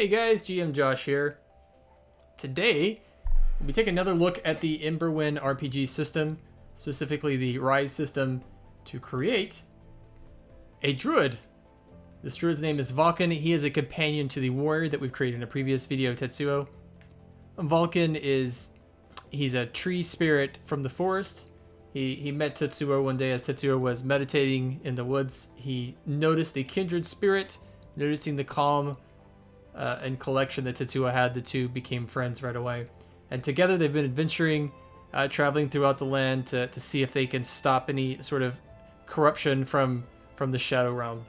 Hey guys, GM Josh here. Today, we'll be taking another look at the Emberwind RPG system, specifically the Rise system, to create a Druid. This Druid's name is Vulcan. He is a companion to the warrior that we've created in a previous video, Tetsuo. Vulcan he's a tree spirit from the forest. He met Tetsuo one day as Tetsuo was meditating in the woods. He noticed a kindred spirit, noticing the calm and collection that Tetsuo had. The two became friends right away. And together they've been adventuring, traveling throughout the land to see if they can stop any sort of corruption from the Shadow Realm.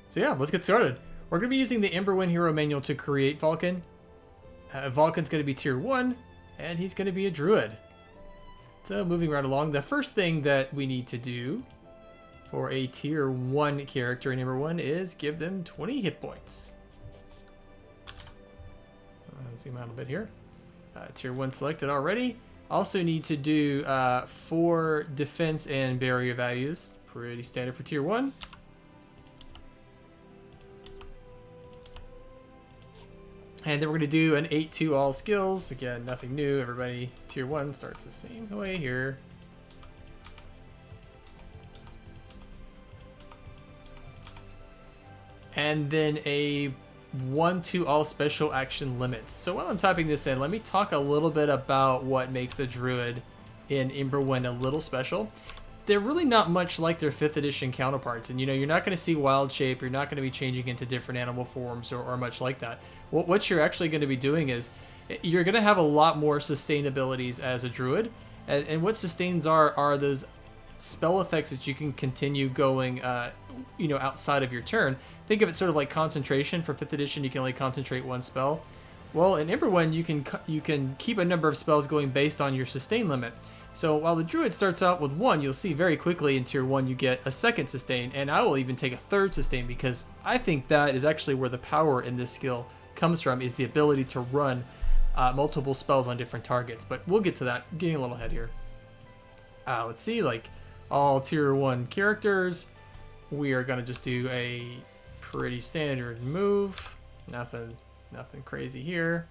So yeah, let's get started. We're going to be using the Emberwind Hero Manual to create Vulcan. Vulcan's going to be tier 1, and he's going to be a Druid. So moving right along, the first thing that we need to do for a tier 1 character in Emberwind is give them 20 hit points. Zoom out a bit here. Tier 1 selected already. Also need to do 4 defense and barrier values. Pretty standard for tier 1. And then we're going to do an 8-2 all skills. Again, nothing new. Everybody, tier 1 starts the same way here. And then a 1-2 all special action limits. So while I'm typing this in, let me talk a little bit about what makes the Druid in Emberwind a little special. They're really not much like their 5th edition counterparts. And you're not going to see wild shape. You're not going to be changing into different animal forms or much like that. What you're actually going to be doing is you're going to have a lot more sustain abilities as a Druid. And what sustains are those spell effects that you can continue going outside of your turn. Think of it sort of like concentration. For 5th edition, you can only concentrate one spell. Well, in Emberwind, you can keep a number of spells going based on your sustain limit. So while the Druid starts out with 1, you'll see very quickly in tier 1 you get a 2nd sustain, and I will even take a 3rd sustain, because I think that is actually where the power in this skill comes from, is the ability to run multiple spells on different targets. But we'll get to that, getting a little ahead here. Let's see, like all tier 1 characters, we are going to just do a pretty standard move. Nothing crazy here.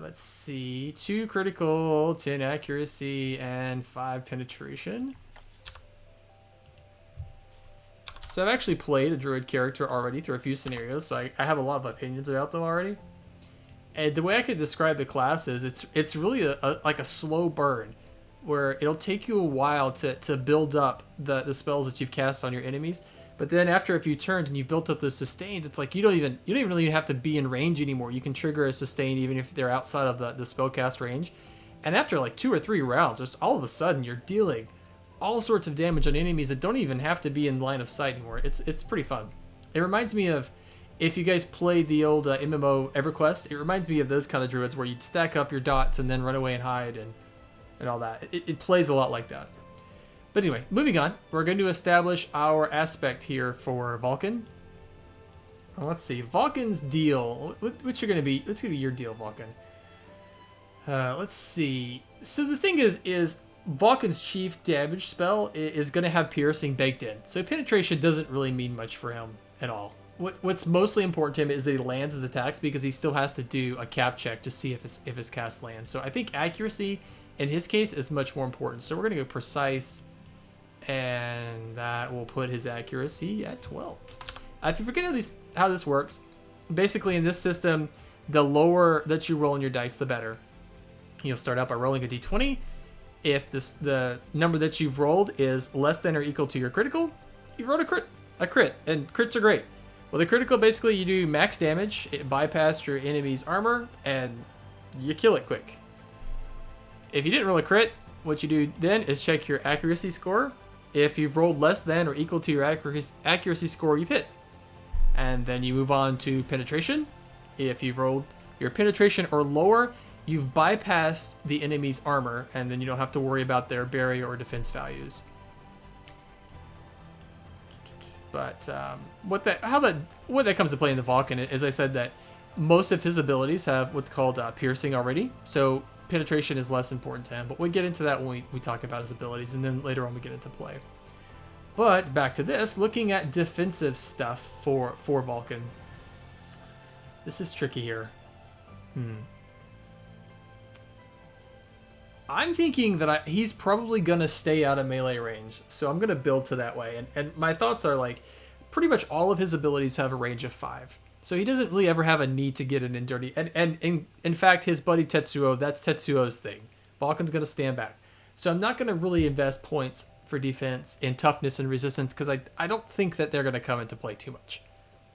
Let's see, 2 critical, 10 accuracy, and 5 penetration. So I've actually played a Druid character already through a few scenarios, so I have a lot of opinions about them already. And the way I could describe the class is it's really like a slow burn, where it'll take you a while to build up the spells that you've cast on your enemies. But then after a few turns and you've built up those sustains, it's like you don't even really have to be in range anymore. You can trigger a sustain even if they're outside of the spellcast range. And after like 2 or 3 rounds, just all of a sudden you're dealing all sorts of damage on enemies that don't even have to be in line of sight anymore. It's pretty fun. It reminds me of, if you guys played the old MMO EverQuest, it reminds me of those kind of Druids where you'd stack up your dots and then run away and hide and all that. It plays a lot like that. But anyway, moving on, we're going to establish our aspect here for Vulcan. Let's see, Vulcan's deal. What's going to be your deal, Vulcan? Let's see. So the thing is Vulcan's chief damage spell is going to have piercing baked in. So penetration doesn't really mean much for him at all. What's mostly important to him is that he lands his attacks, because he still has to do a cap check to see if his cast lands. So I think accuracy in his case is much more important. So we're going to go precise, and that will put his accuracy at 12. If you forget how this works, basically in this system, the lower that you roll on your dice, the better. You'll start out by rolling a d20. If the number that you've rolled is less than or equal to your critical, you've rolled a crit, and crits are great. Well, the critical, basically you do max damage, it bypasses your enemy's armor, and you kill it quick. If you didn't roll a crit, what you do then is check your accuracy score. If you've rolled less than or equal to your accuracy score, you've hit. And then you move on to penetration. If you've rolled your penetration or lower, you've bypassed the enemy's armor, and then you don't have to worry about their barrier or defense values. But what that comes to play in the Vulcan, as I said, that most of his abilities have what's called piercing already. So penetration is less important to him, but we'll get into that when we talk about his abilities, and then later on we get into play. But back to this, looking at defensive stuff for Vulcan. This is tricky here. I'm thinking that he's probably going to stay out of melee range. So I'm going to build to that way. And my thoughts are like, pretty much all of his abilities have a range of 5. So he doesn't really ever have a need to get it in dirty. And in fact, his buddy Tetsuo, that's Tetsuo's thing. Vulcan's going to stand back. So I'm not going to really invest points for defense in toughness and resistance because I don't think that they're going to come into play too much.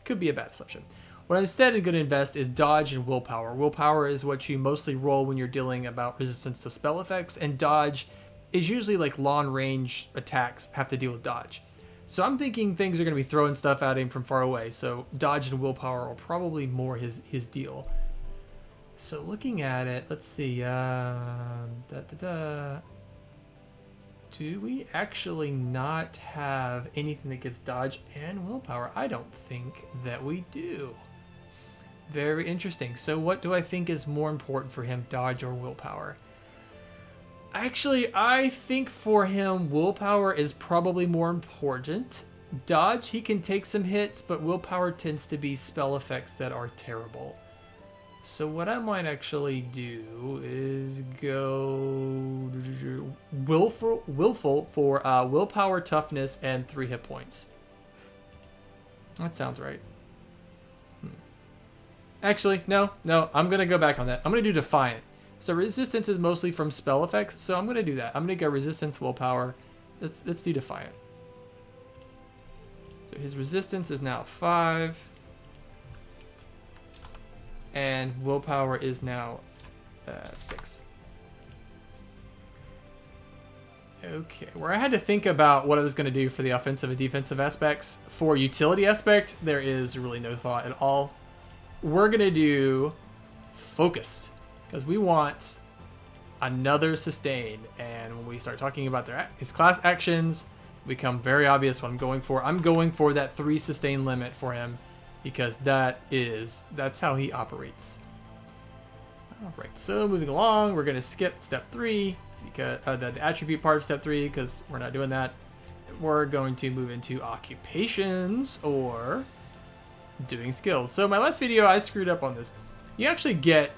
Could be a bad assumption. What I'm instead going to invest is dodge and willpower. Willpower is what you mostly roll when you're dealing about resistance to spell effects, and dodge is usually like long range attacks have to deal with dodge. So I'm thinking things are going to be throwing stuff at him from far away, so dodge and willpower are probably more his deal. So looking at it, let's see. Do we actually not have anything that gives dodge and willpower? I don't think that we do. Very interesting. So what do I think is more important for him, dodge or willpower? Actually, I think for him, willpower is probably more important. Dodge, he can take some hits, but willpower tends to be spell effects that are terrible. So what I might actually do is go willful for willpower, toughness, and 3 hit points. That sounds right. Actually, no, I'm going to go back on that. I'm going to do Defiant. So resistance is mostly from spell effects, so I'm going to do that. I'm going to go resistance, willpower. Let's do Defiant. So his resistance is now 5. And willpower is now 6. Okay, where I had to think about what I was going to do for the offensive and defensive aspects. For utility aspect, there is really no thought at all. We're going to do focused, because we want another sustain. And when we start talking about his class actions, become very obvious what I'm going for. I'm going for that 3 sustain limit for him, because that's how he operates. All right, so moving along, we're going to skip step 3, because the attribute part of step 3, because we're not doing that. We're going to move into occupations or doing skills. So my last video, I screwed up on this. You actually get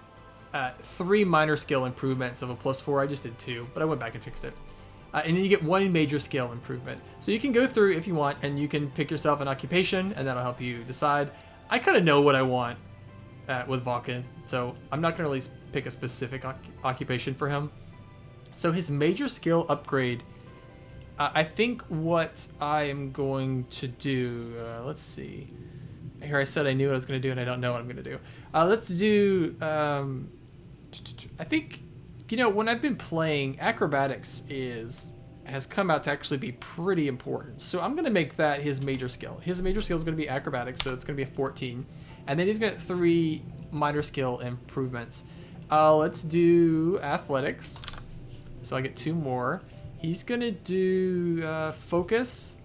3 minor skill improvements of a +4. I just did 2, but I went back and fixed it. And then you get 1 major skill improvement. So you can go through if you want, and you can pick yourself an occupation, and that'll help you decide. I kind of know what I want with Vulcan, so I'm not going to really pick a specific occupation for him. So his major skill upgrade, I think what I am going to do, let's see. Here I said I knew what I was going to do, and I don't know what I'm going to do. Let's do, I think, you know, when I've been playing, acrobatics has come out to actually be pretty important. So I'm going to make that his major skill. His major skill is going to be acrobatics, so it's going to be a 14. And then he's going to get 3 minor skill improvements. Let's do athletics. So I get 2 more. He's going to do focus.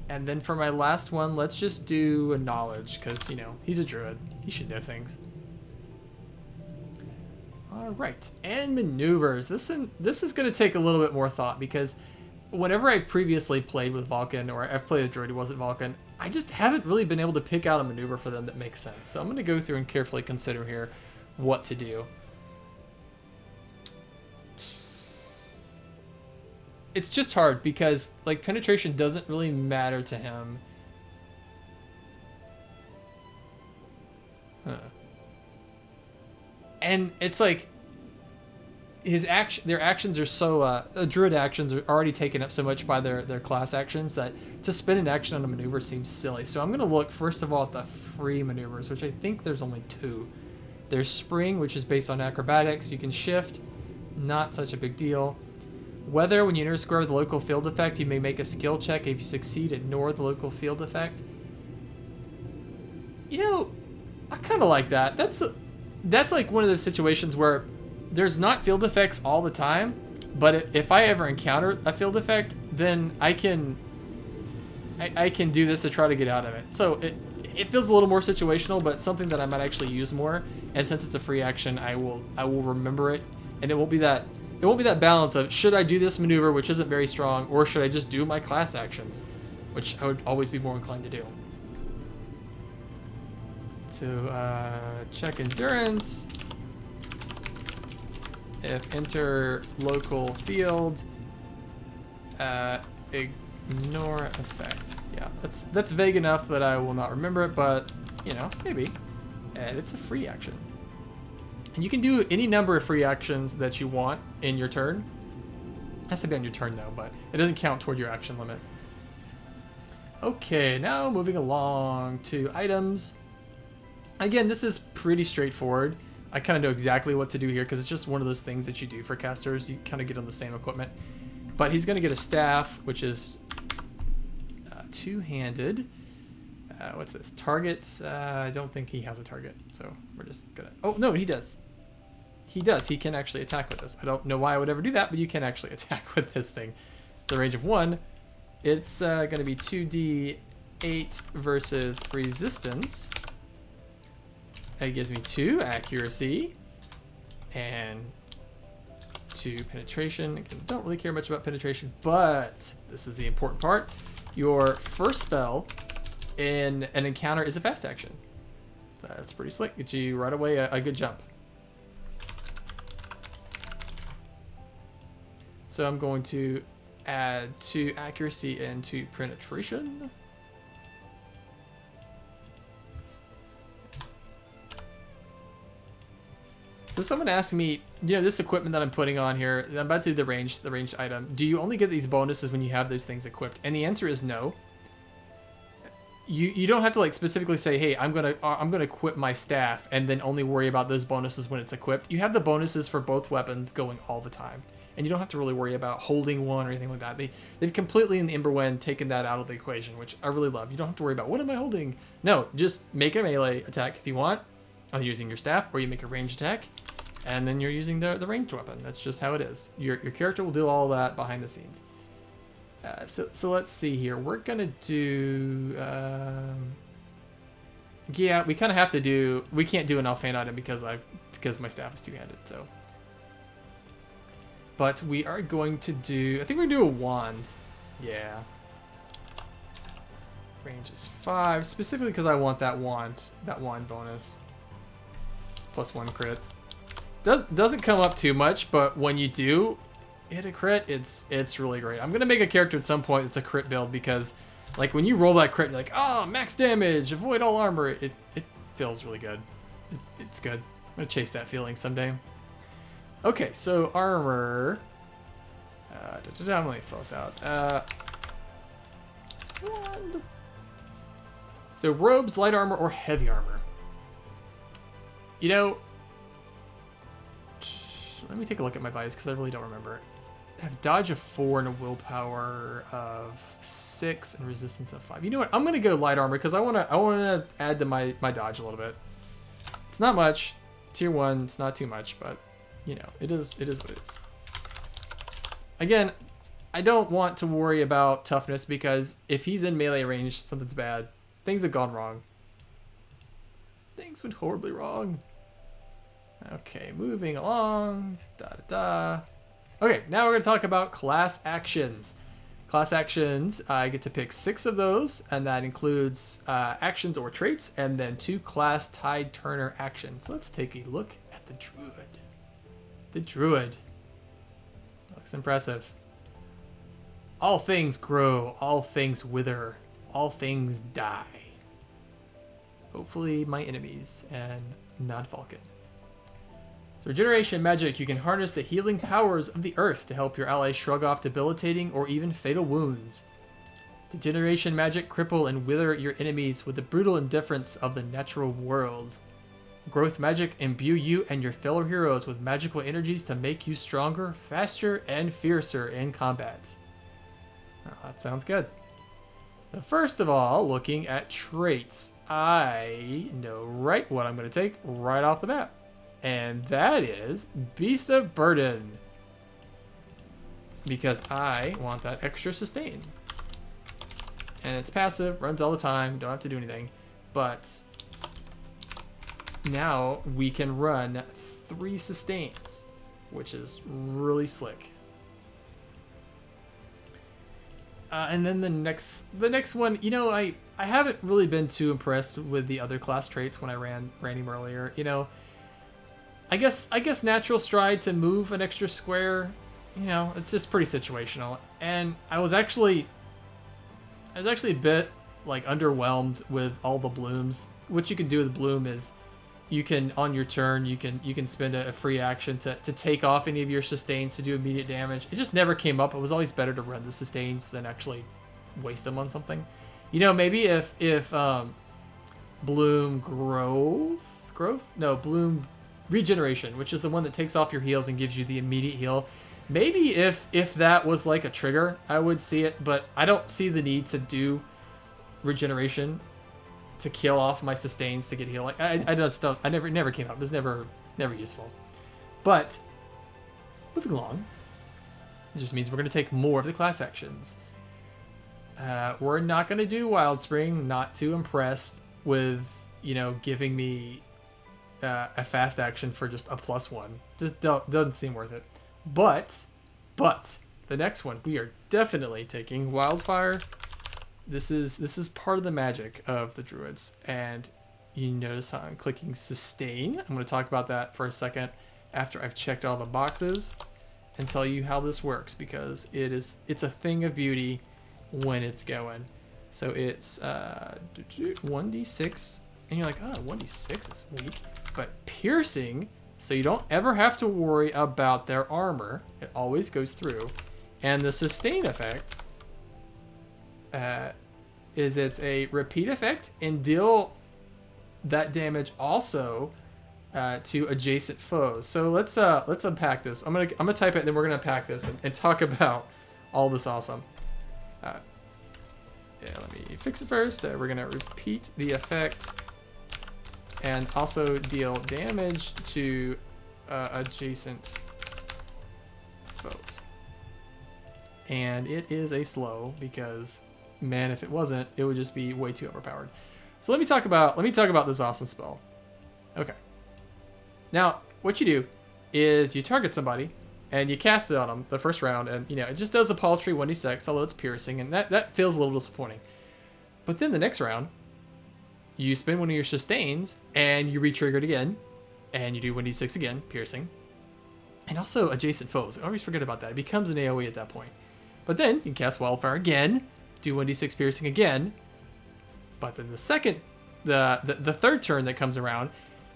And then for my last one, let's just do a knowledge, because, you know, he's a druid. He should know things. All right, and maneuvers. This is going to take a little bit more thought, because whenever I've previously played with Vulcan, or I've played a druid who wasn't Vulcan, I just haven't really been able to pick out a maneuver for them that makes sense. So I'm going to go through and carefully consider here what to do. It's just hard because, like, penetration doesn't really matter to him. And it's like their actions are so druid actions are already taken up so much by their class actions that to spend an action on a maneuver seems silly. So I'm going to look first of all at the free maneuvers, which I think there's only 2. There's spring, which is based on acrobatics. You can shift, not such a big deal. Weather, when you enter a square with a local field effect, you may make a skill check. If you succeed, ignore the local field effect. You know, I kind of like that. That's like one of those situations where there's not field effects all the time, but if I ever encounter a field effect, then I can do this to try to get out of it. So it feels a little more situational, but something that I might actually use more. And since it's a free action, I will remember it, and it won't be that it won't be that balance of should I do this maneuver, which isn't very strong, or should I just do my class actions, which I would always be more inclined to do. So check endurance. If enter local field, ignore effect. Yeah, that's vague enough that I will not remember it, but you know, maybe. And it's a free action. And you can do any number of free actions that you want in your turn. It has to be on your turn though, but it doesn't count toward your action limit. Okay, now moving along to items. Again, this is pretty straightforward. I kind of know exactly what to do here because it's just one of those things that you do for casters. You kind of get on the same equipment. But he's going to get a staff, which is two-handed. What's this? Target. I don't think he has a target, so we're just gonna... Oh, no, he does. He does. He can actually attack with this. I don't know why I would ever do that, but you can actually attack with this thing. It's a range of 1. It's going to be 2d8 versus resistance. It gives me 2 accuracy and 2 penetration. Again, don't really care much about penetration, but this is the important part. Your first spell in an encounter is a fast action. That's pretty slick. Gets you right away a good jump. So I'm going to add 2 accuracy and 2 penetration. So someone asked me, you know, this equipment that I'm putting on here, I'm about to do the ranged item. Do you only get these bonuses when you have those things equipped? And the answer is no. You don't have to like specifically say, hey, I'm gonna equip my staff and then only worry about those bonuses when it's equipped. You have the bonuses for both weapons going all the time, and you don't have to really worry about holding one or anything like that. They've completely in the Emberwind taken that out of the equation, which I really love. You don't have to worry about what am I holding. No, just make a melee attack if you want, either using your staff or you make a ranged attack, and then you're using the ranged weapon. That's just how it is. Your character will do all that behind the scenes. So let's see here. We're gonna do yeah, we kind of have to do, we can't do an offhand item because my staff is two-handed, so. But we are going to do, I think we're gonna do a wand. Yeah. Range is 5, specifically because I want that wand bonus. It's +1 crit. Doesn't come up too much, but when you do hit a crit, it's really great. I'm gonna make a character at some point that's a crit build because, like, when you roll that crit, you're like, oh, max damage, avoid all armor. It feels really good. It's good. I'm gonna chase that feeling someday. Okay, so armor. I'm gonna fill this out. Wand. So robes, light armor, or heavy armor. You know, let me take a look at my vice because I really don't remember it. I have dodge of 4 and a willpower of 6 and resistance of 5. You know what? I'm gonna go light armor because I wanna add to my dodge a little bit. It's not much. Tier 1, it's not too much, but you know, it is what it is. Again, I don't want to worry about toughness because if he's in melee range, something's bad. Things have gone wrong. Things went horribly wrong. Okay, moving along. Okay, now we're going to talk about class actions. Class actions, I get to pick 6 of those, and that includes actions or traits, and then 2 class tide turner actions. Let's take a look at the Druid. The Druid. Looks impressive. All things grow, all things wither, all things die. Hopefully my enemies, and not Vulcan. So regeneration magic, you can harness the healing powers of the earth to help your allies shrug off debilitating or even fatal wounds. Degeneration magic, cripple and wither your enemies with the brutal indifference of the natural world. Growth magic, imbue you and your fellow heroes with magical energies to make you stronger, faster, and fiercer in combat. Oh, that sounds good. Now, first of all, looking at traits, I know right what I'm going to take right off the bat. And that is Beast of Burden. Because I want that extra sustain. And it's passive, runs all the time, don't have to do anything. But now we can run 3 sustains. which is really slick. And then the next one, you know, I haven't really been too impressed with the other class traits when I ran him earlier. You know, I guess natural stride to move an extra square, you know, it's just pretty situational. And I was actually a bit like underwhelmed with all the blooms. What you can do with bloom is you can, on your turn, you can spend a free action to take off any of your sustains to do immediate damage. It just never came up. It was always better to run the sustains than actually waste them on something. You know, maybe if bloom bloom regeneration, which is the one that takes off your heals and gives you the immediate heal. Maybe if that was like a trigger, I would see it, but I don't see the need to do regeneration to kill off my sustains to get heal. Like I just don't. I never came up. It was never useful. But moving along, it just means we're gonna take more of the class actions. We're not gonna do Wild Spring. Not too impressed with, you know, giving me a fast action for just a +1. Just doesn't seem worth it. But the next one, we are definitely taking Wildfire. This is part of the magic of the Druids, and you notice how I'm clicking sustain. I'm going to talk about that for a second after I've checked all the boxes and tell you how this works, because it's a thing of beauty when it's going. So it's 1d6, and you're like, oh, 1d6 is weak, but piercing, so you don't ever have to worry about their armor. It always goes through. And the sustain effect is it's a repeat effect and deal that damage also to adjacent foes. So let's unpack this. I'm gonna type it, and then we're gonna unpack this and talk about all this awesome. Yeah, let me fix it first. We're gonna repeat the effect and also deal damage to adjacent foes. And it is a slow, because man, if it wasn't, it would just be way too overpowered. So let me talk about this awesome spell. Okay. Now, what you do is you target somebody and you cast it on them the first round, and you know, it just does a paltry 1d6, although it's piercing, and that feels a little disappointing. But then the next round, you spend one of your sustains and you re-trigger it again, and you do 1d6 again, piercing. And also adjacent foes. I always forget about that. It becomes an AoE at that point. But then you can cast Wildfire again, do 1d6 piercing again. But then the third turn that comes around,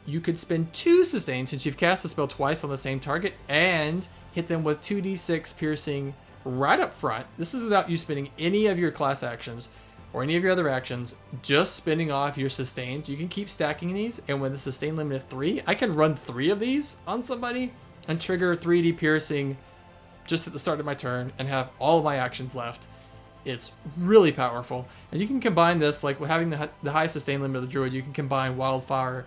you could spend 2 sustains, since you've cast the spell twice on the same target, and hit them with 2d6 piercing right up front. This is without you spending any of your class actions or any of your other actions, just spinning off your sustains. You can keep stacking these, and with a sustain limit of 3, I can run 3 of these on somebody and trigger 3d piercing just at the start of my turn and have all of my actions left. It's really powerful, and you can combine this, like with having the high sustain limit of the Druid, you can combine Wildfire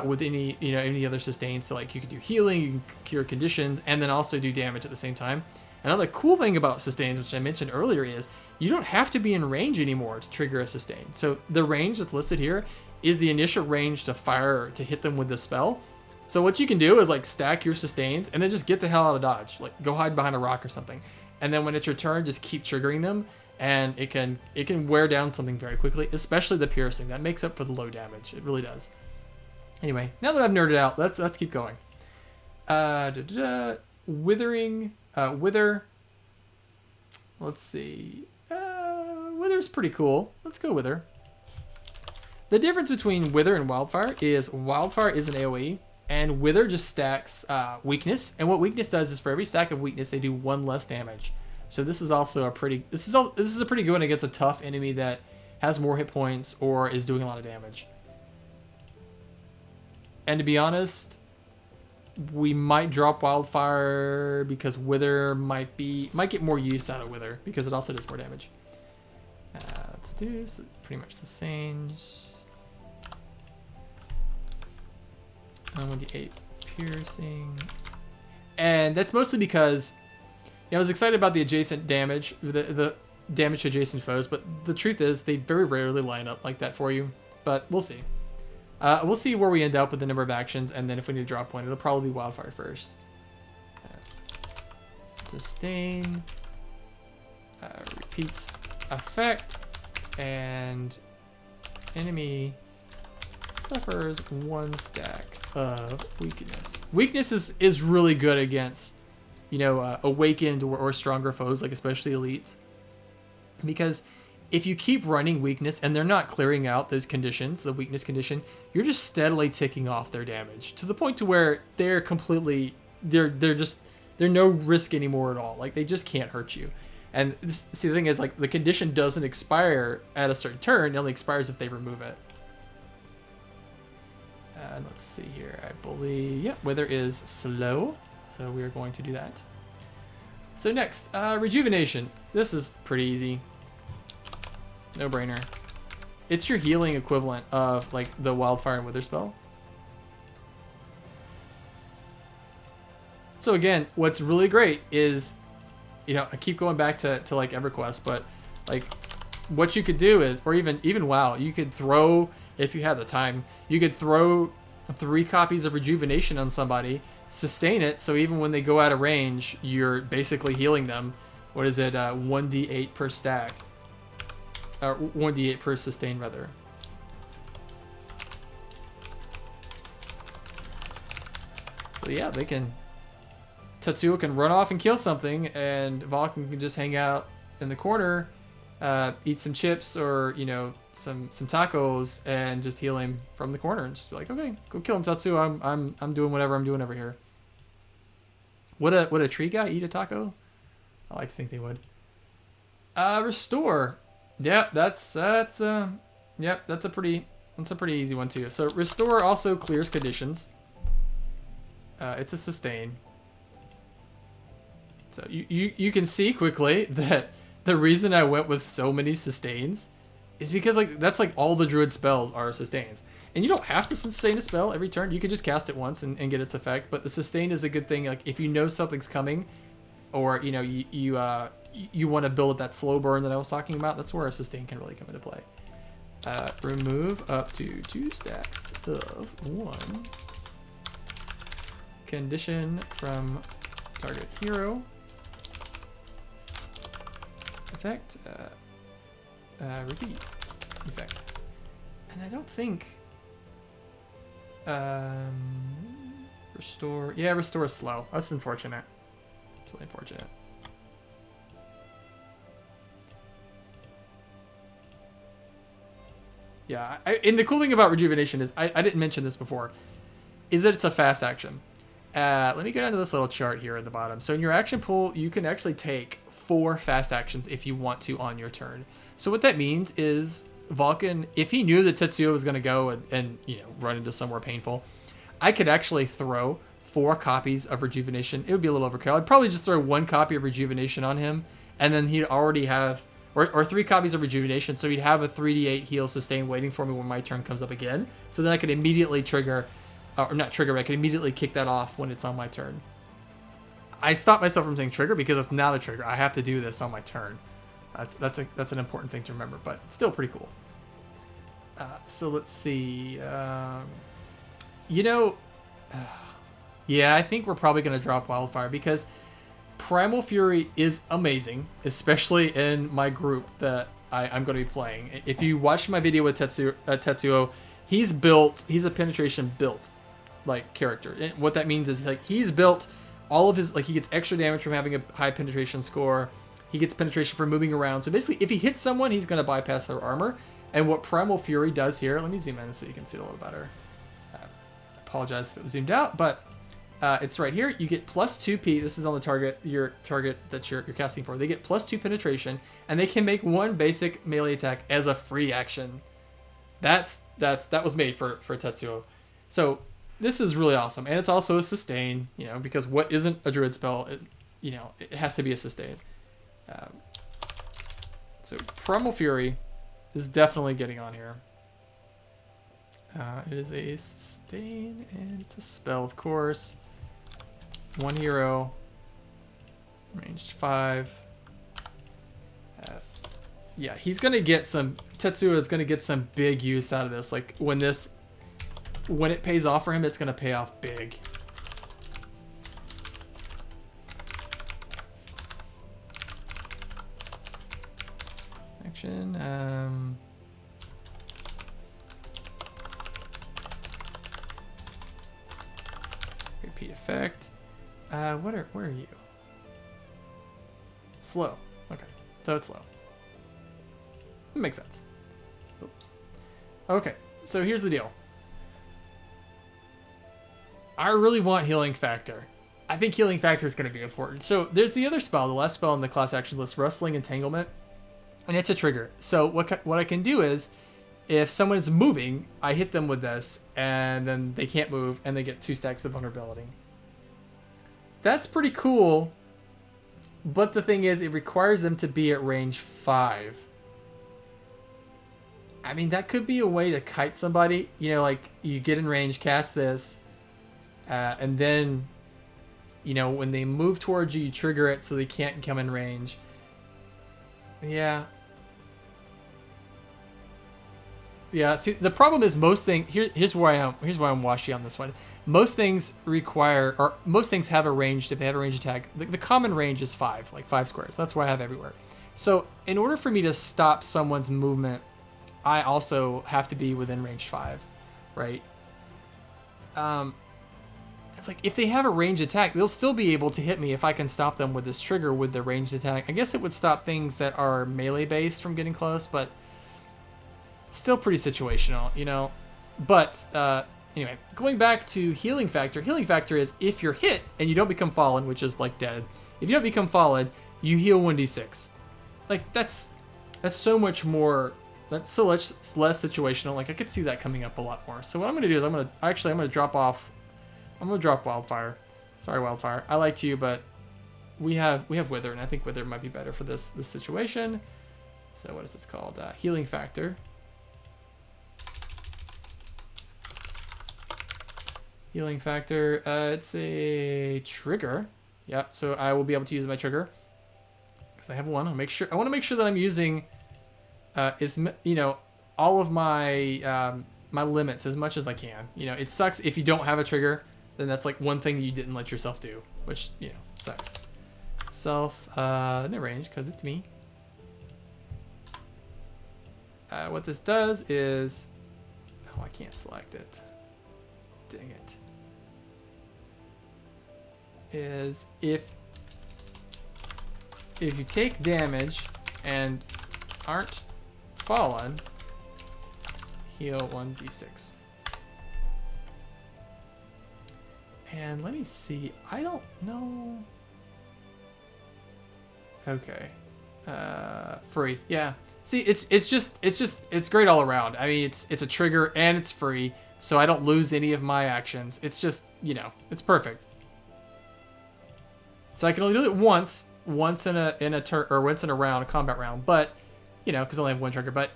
with any other sustain. So like you can do healing, you can cure conditions, and then also do damage at the same time. Another cool thing about sustains, which I mentioned earlier, is you don't have to be in range anymore to trigger a sustain. So the range that's listed here is the initial range to fire, to hit them with the spell. So what you can do is like stack your sustains and then just get the hell out of dodge. Like go hide behind a rock or something. And then when it's your turn, just keep triggering them, and it can wear down something very quickly, especially the piercing. That makes up for the low damage. It really does. Anyway, now that I've nerded out, let's keep going. Wither. Let's see. Wither's pretty cool. Let's go Wither. The difference between Wither and Wildfire is Wildfire is an AoE, and Wither just stacks weakness. And what weakness does is for every stack of weakness, they do 1 less damage. So this is also this is a pretty good one against a tough enemy that has more hit points or is doing a lot of damage. And to be honest, we might drop Wildfire because Wither might get more use out of Wither because it also does more damage. Let's do pretty much the same. With the 8 piercing, and that's mostly because I was excited about the adjacent damage, the damage to adjacent foes, but the truth is they very rarely line up like that for you. But we'll see. We'll see where we end up with the number of actions, and then if we need to drop one, it'll probably be Wildfire first. sustain, repeats effect, and enemy suffers 1 stack of weakness. Weakness is really good against, you know, awakened or stronger foes, like especially elites, because if you keep running weakness and they're not clearing out those conditions, the weakness condition, you're just steadily ticking off their damage to the point to where they're completely, they're no risk anymore at all. Like, they just can't hurt you. And see, the thing is, like, the condition doesn't expire at a certain turn. It only expires if they remove it. And let's see here. I believe, yeah, Wither is slow, so we are going to do that. So next, Rejuvenation. This is pretty easy. No brainer. It's your healing equivalent of like the Wildfire and Wither spell. So again, what's really great is, you know, I keep going back to like EverQuest, but like what you could do is, or even WoW, you could throw, if you had the time, you could throw 3 copies of Rejuvenation on somebody, sustain it, so even when they go out of range, you're basically healing them. What is it? 1d8 per stack. Or 1d8 per sustain, rather. So yeah, they can... Tetsuo can run off and kill something, and Vulcan can just hang out in the corner, eat some chips or, you know, some tacos, and just heal him from the corner, and just be like, okay, go kill him, Tetsuo. I'm doing whatever I'm doing over here. Would a tree guy eat a taco? I like to think they would. Restore. Yeah, that's a pretty easy one too. So Restore also clears conditions. It's a sustain. So you can see quickly that the reason I went with so many sustains is because like that's like all the Druid spells are sustains. And you don't have to sustain a spell every turn. You can just cast it once and get its effect. But the sustain is a good thing. Like if you know something's coming, or you know you want to build that slow burn that I was talking about, that's where a sustain can really come into play. Remove up to 2 stacks of 1 condition from target hero. Effect. Repeat. Effect. And I don't think... Restore. Yeah, restore is slow. That's unfortunate. It's really unfortunate. Yeah, and the cool thing about Rejuvenation is, I didn't mention this before, is that it's a fast action. Let me get into this little chart here at the bottom. So in your action pool, you can actually take 4 fast actions if you want to on your turn. So what that means is Vulcan, if he knew that Tetsuo was going to go and you know run into somewhere painful, I could actually throw 4 copies of Rejuvenation. It would be a little overkill. I'd probably just throw 1 copy of Rejuvenation on him, and then he'd already have... Or 3 copies of Rejuvenation, so he'd have a 3d8 heal sustain waiting for me when my turn comes up again. So then I could immediately trigger, or not trigger, but I could immediately kick that off when it's on my turn. I stopped myself from saying trigger because it's not a trigger. I have to do this on my turn. That's an important thing to remember, but it's still pretty cool. So let's see. You know, yeah, I think we're probably going to drop Wildfire because Primal Fury is amazing, especially in my group that I'm going to be playing. If you watch my video with Tetsuo, he's a penetration built like character. And what that means is like he's built all of his, like he gets extra damage from having a high penetration score. He gets penetration for moving around. So basically if he hits someone, he's going to bypass their armor. And what Primal Fury does here, let me zoom in so you can see it a little better. I apologize if it was zoomed out, but it's right here. You get plus 2p. This is on the target, your target that you're casting for. They get plus 2 penetration, and they can make 1 basic melee attack as a free action. That was made for Tetsuo. So this is really awesome, and it's also a sustain. You know, because what isn't a Druid spell? It has to be a sustain. So Primal Fury is definitely getting on here. It is a sustain, and it's a spell, of course. 1 hero, ranged 5. Yeah, he's gonna get some. Tetsuo is gonna get some big use out of this. Like when it pays off for him, it's gonna pay off big. repeat effect. Where are you? Slow. Okay, so it's slow. It makes sense. Oops. Okay, so here's the deal. I really want Healing Factor. I think Healing Factor is going to be important. So there's the other spell, the last spell on the class action list, Rustling Entanglement, and it's a trigger. So what I can do is, if someone's moving, I hit them with this, and then they can't move, and they get 2 stacks of vulnerability. That's pretty cool, but the thing is, it requires them to be at range 5. I mean, that could be a way to kite somebody. You know, like, you get in range, cast this, and then, you know, when they move towards you, you trigger it so they can't come in range. Yeah. Yeah, see, the problem is most things... Here's where I'm washy on this one. Most things require... Or most things have a range if they have a range attack. The common range is 5, like 5 squares. That's what I have everywhere. So, in order for me to stop someone's movement, I also have to be within range 5, right? It's like, if they have a ranged attack, they'll still be able to hit me if I can stop them with this trigger with the ranged attack. I guess it would stop things that are melee-based from getting close, but still pretty situational, you know? But, anyway, going back to Healing Factor. Healing Factor is, if you're hit and you don't become fallen, which is, like, dead. If you don't become fallen, you heal 1d6. Like, that's so much more... That's so much less situational. Like, I could see that coming up a lot more. So what I'm going to do is I'm going to drop off... I'm going to drop Wildfire. Sorry, Wildfire. I liked you, but we have Wither, and I think Wither might be better for this situation. So what is this called? Healing Factor. Healing Factor. It's a trigger. Yep, so I will be able to use my trigger. Because I have one. I want to make sure that I'm using... all of my my limits as much as I can. You know, it sucks if you don't have a trigger, then that's like one thing you didn't let yourself do, which, you know, sucks. No range, because it's me. What this does is... Oh, I can't select it. Dang it. Is if you take damage and aren't fallen, heal 1d6. And let me see. I don't know. Okay. Free. Yeah. See, it's great all around. I mean, it's a trigger and it's free, so I don't lose any of my actions. It's just, you know, it's perfect. So I can only do it once in a turn, or once in a round, a combat round, but, you know, because I only have one trigger, but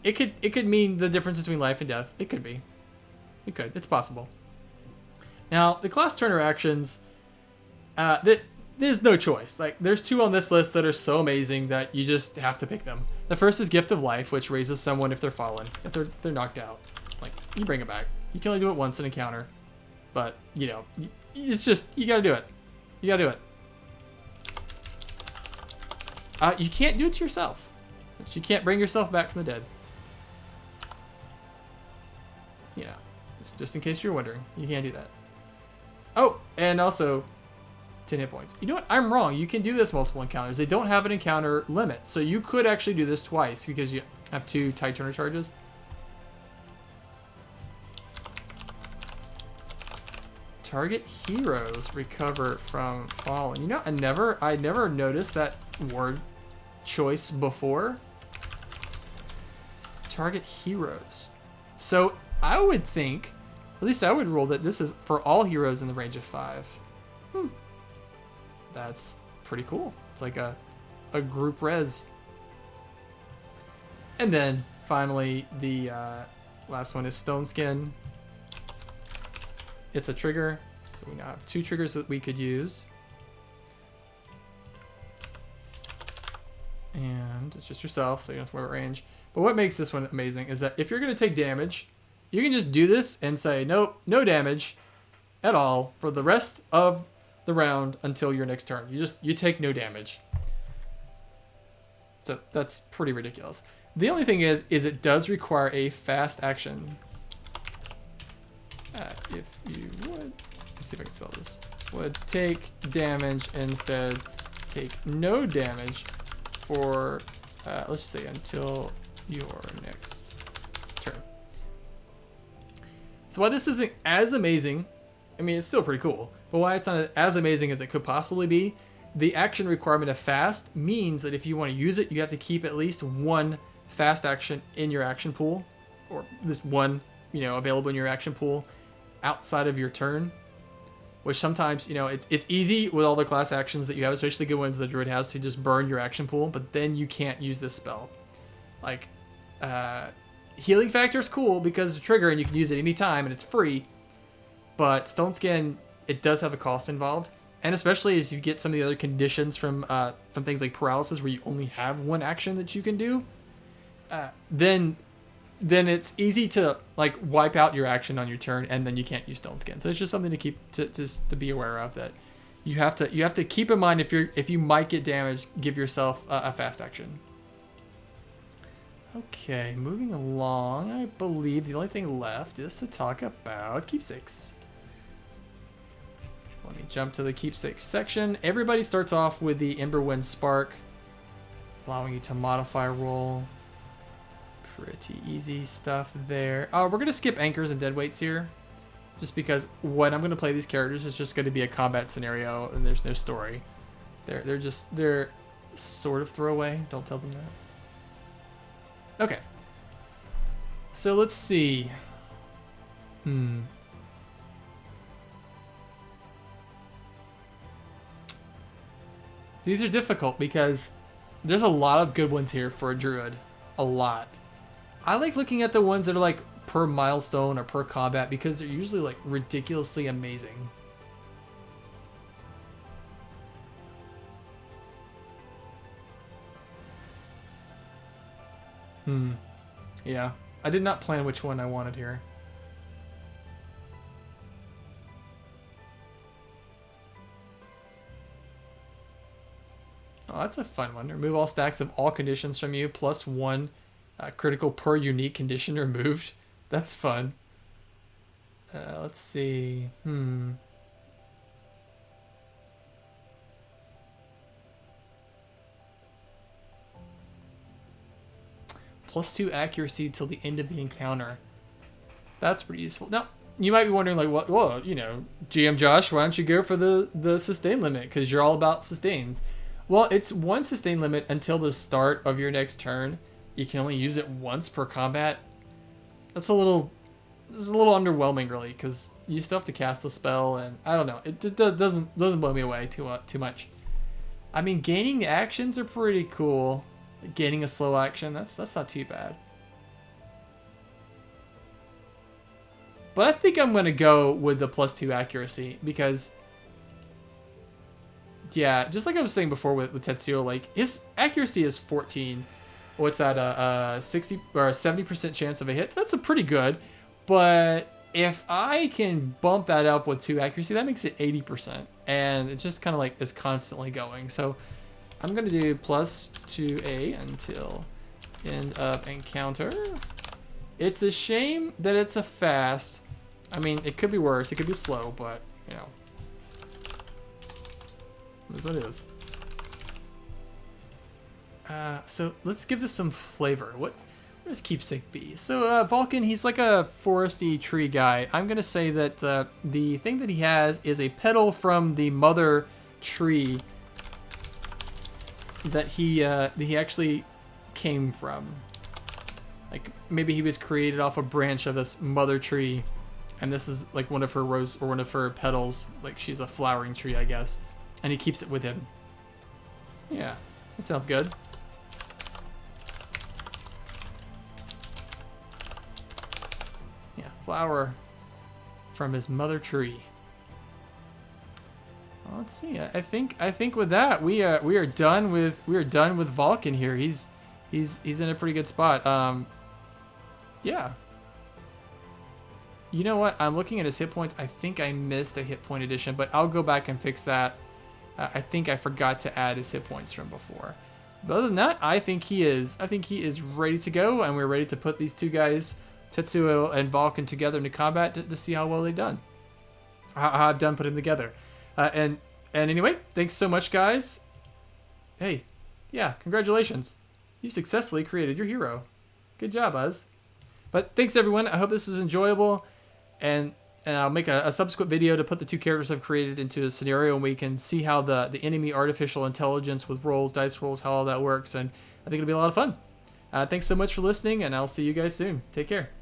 it could mean the difference between life and death. It could be. It could. It's possible. Now, the class turner actions, there's no choice. Like, there's 2 on this list that are so amazing that you just have to pick them. The first is Gift of Life, which raises someone if they're fallen, if they're knocked out. Like, you bring it back. You can only do it once in an encounter, but, you know, it's just, you gotta do it. You gotta do it. You can't do it to yourself. You can't bring yourself back from the dead. Yeah, just in case you're wondering, you can't do that. Oh, and also 10 hit points. You know what? I'm wrong. You can do this multiple encounters. They don't have an encounter limit, so you could actually do this twice because you have 2 Tide Turner charges. Target heroes recover from fallen. You know, I never noticed that word choice before. Target heroes. So I would think, at least I would rule that this is for all heroes in the range of 5. That's pretty cool. It's like a group res. And then finally the last one is Stone Skin. It's a trigger, so we now have 2 triggers that we could use. And it's just yourself, so you don't have to worry about range. But what makes this one amazing is that if you're going to take damage, you can just do this and say, nope, no damage at all for the rest of the round until your next turn. You take no damage. So that's pretty ridiculous. The only thing is it does require a fast action. If you would. Let's see if I can spell this. Would take damage instead. Take no damage for, let's just say until your next turn. So why this isn't as amazing, I mean, it's still pretty cool, but why it's not as amazing as it could possibly be, the action requirement of fast means that if you want to use it, you have to keep at least one fast action in your action pool, or this one, you know, available in your action pool outside of your turn. Which sometimes, you know, it's easy with all the class actions that you have, especially good ones the Druid has, to just burn your action pool, but then you can't use this spell. Like, Healing Factor is cool because it's a trigger and you can use it anytime and it's free, but Stone Skin, it does have a cost involved. And especially as you get some of the other conditions from things like paralysis, where you only have one action that you can do, then it's easy to like wipe out your action on your turn, and then you can't use Stone Skin. So it's just something to keep to be aware of, that you have to keep in mind if you might get damaged, give yourself a fast action. Okay, moving along. I believe the only thing left is to talk about keepsakes. So let me jump to the keepsakes section. Everybody starts off with the Emberwind Spark, allowing you to modify roll. Pretty easy stuff there. We're going to skip anchors and deadweights here, just because when I'm going to play these characters, it's just going to be a combat scenario and there's no story. They're sort of throwaway. Don't tell them that. Okay. So let's see. These are difficult because there's a lot of good ones here for a Druid. A lot. I like looking at the ones that are like per milestone or per combat because they're usually like ridiculously amazing. Yeah. I did not plan which one I wanted here. Oh, that's a fun one. Remove all stacks of all conditions from you, plus one critical per unique condition removed. That's fun. Let's see. +2 accuracy till the end of the encounter. That's pretty useful. Now, you might be wondering, like, what? Well, you know, GM Josh, why don't you go for the sustain limit? Because you're all about sustains. Well, it's one sustain limit until the start of your next turn. You can only use it once per combat. This is a little underwhelming, really, because you still have to cast the spell, and I don't know. It doesn't blow me away too much. I mean, gaining actions are pretty cool. Gaining a slow action, that's not too bad. But I think I'm gonna go with the +2 accuracy because, yeah, just like I was saying before with Tetsuo, like his accuracy is 14. What's that? 60 or 70% chance of a hit. That's a pretty good. But if I can bump that up with 2 accuracy, that makes it 80%, and it's just kind of like it's constantly going. So I'm gonna do +2A until end of encounter. It's a shame that it's a fast. I mean, it could be worse. It could be slow, but you know, that's what it is. So let's give this some flavor. What does keepsake be? So Vulcan, he's like a foresty tree guy. I'm gonna say that the thing that he has is a petal from the mother tree that he actually came from. Like maybe he was created off a branch of this mother tree, and this is like one of her rose or one of her petals. Like she's a flowering tree, I guess, and he keeps it with him. Yeah, that sounds good. Yeah, flower from his mother tree. Well, let's see. I think with that we are done with Vulcan here. He's in a pretty good spot. Yeah. You know what? I'm looking at his hit points. I think I missed a hit point addition, but I'll go back and fix that. I think I forgot to add his hit points from before. But other than that, I think he is ready to go, and we're ready to put these two guys, Tetsuo and Vulcan, together into combat to see how well they've done. how I've done putting them together. And anyway, thanks so much, guys. Hey, yeah, congratulations. You successfully created your hero. Good job, Buzz. But thanks, everyone. I hope this was enjoyable. And I'll make a subsequent video to put the 2 characters I've created into a scenario, and we can see how the enemy artificial intelligence with rolls, dice rolls, how all that works. And I think it'll be a lot of fun. Thanks so much for listening, and I'll see you guys soon. Take care.